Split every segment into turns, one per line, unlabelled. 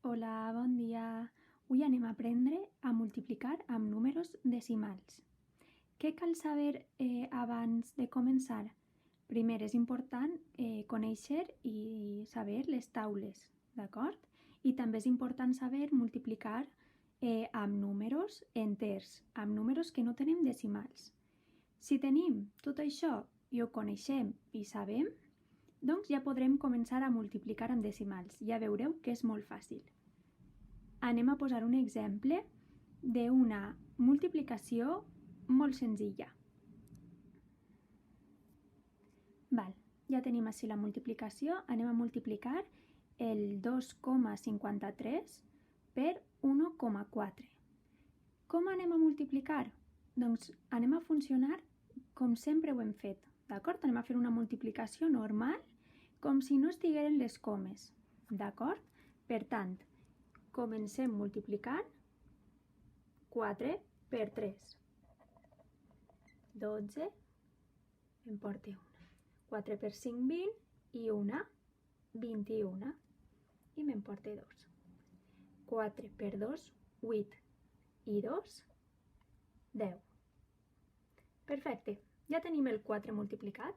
Hola, bon dia. Avui anem a aprendre a multiplicar amb números decimals. Què cal saber abans de començar? Primer és important conèixer i saber les taules, d'acord? I també és important saber multiplicar amb números enters, amb números que no tenim decimals. Si tenim tot això i ho coneixem i sabem, doncs ja podrem començar a multiplicar amb decimals. Ja veureu que és molt fàcil. Anem a posar un exemple d'una multiplicació molt senzilla. Ja tenim així la multiplicació. Anem a multiplicar el 2,53 per 1,4. Com anem a multiplicar? Doncs anem a funcionar com sempre ho hem fet, d'acord? Anem a fer una multiplicació normal, com si no estigueren les comes, d'acord? Per tant, comencem multiplicant 4 per 3. 12, em porta 1. 4 per 5, 20, i 1, 21. I me'n porta 2. 4 per 2, 8, i 2, 10. Perfecte, ja tenim el 4 multiplicat.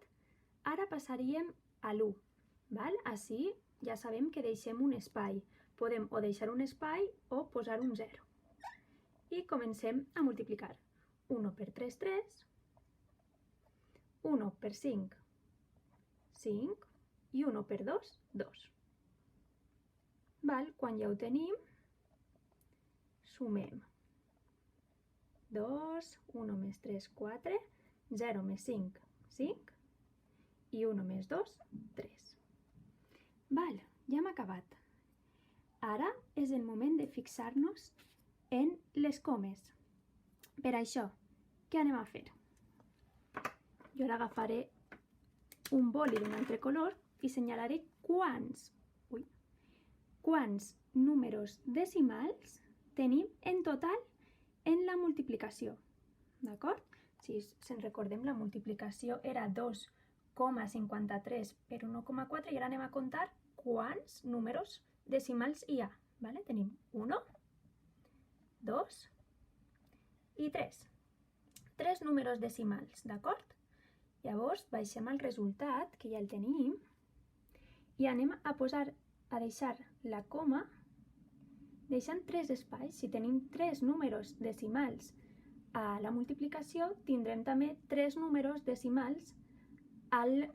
Ara passaríem a l'1, val? Així ja sabem que deixem un espai. Podem o deixar un espai o posar un 0. I comencem a multiplicar. 1 per 3, 3. 1 per 5, 5. I 1 per 2, 2. Val? Quan ja ho tenim, sumem. 2, 1 més 3, 4, 0 més 5, 5. I 1 més 2, 3. Val, ja hem acabat. Ara és el moment de fixar-nos en les comes. Per això, què anem a fer? Jo ara agafaré un boli d'un altre color i assenyalaré quants números decimals tenim en total en la multiplicació. D'acord? Si se'n recordem, la multiplicació era 2,53 per 1,4 i ara anem a comptar quants números decimals hi ha. Tenim 1, 2 i 3. 3 números decimals, d'acord? Llavors baixem al resultat, que ja el tenim, i anem a deixar la coma deixant 3 espais. Si tenim 3 números decimals a la multiplicació, tindrem també 3 números decimals al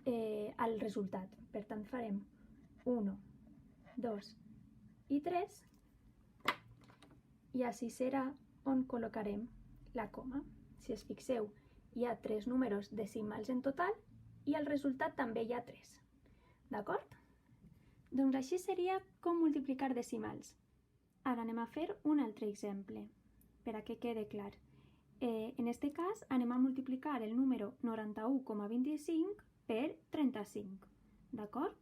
resultat. Per tant, farem 1, 2 i 3, i així serà on col·locarem la coma. Si es fixeu, hi ha 3 números decimals en total i al resultat també hi ha 3. D'acord? Doncs així seria com multiplicar decimals. Ara anem a fer un altre exemple, per a que quede clar. En aquest cas anem a multiplicar el número 91,25 per 35. D'acord?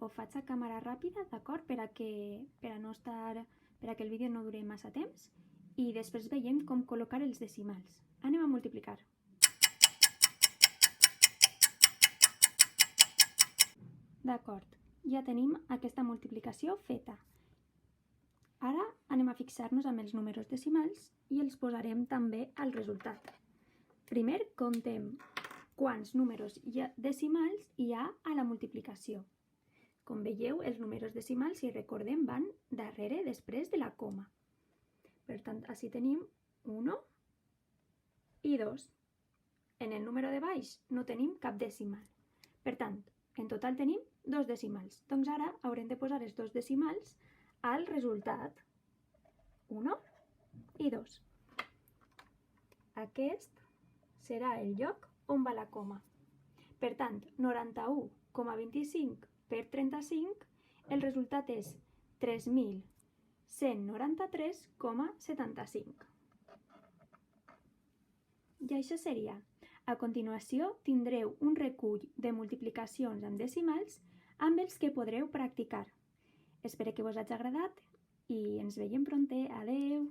Ho faig a càmera ràpida, d'acord? Per a que el vídeo no duri massa temps. I després veiem com col·locar els decimals. Anem a multiplicar. D'acord, ja tenim aquesta multiplicació feta. Ara anem a fixar-nos amb els números decimals i els posarem també al resultat. Primer comptem quants números decimals hi ha a la multiplicació. Com veieu, els números decimals, si recordem, van darrere, després de la coma. Per tant, així tenim 1 i 2. En el número de baix no tenim cap decimal. Per tant, en total tenim 2 decimals. Doncs ara haurem de posar els 2 decimals al resultat. 1 i 2. Aquest serà el lloc on va la coma. Per tant, 91,25 per 35, el resultat és 3.193,75. I això seria. A continuació tindreu un recull de multiplicacions amb decimals amb els que podreu practicar. Espero que vos hagi agradat i ens veiem prompte. Adeu!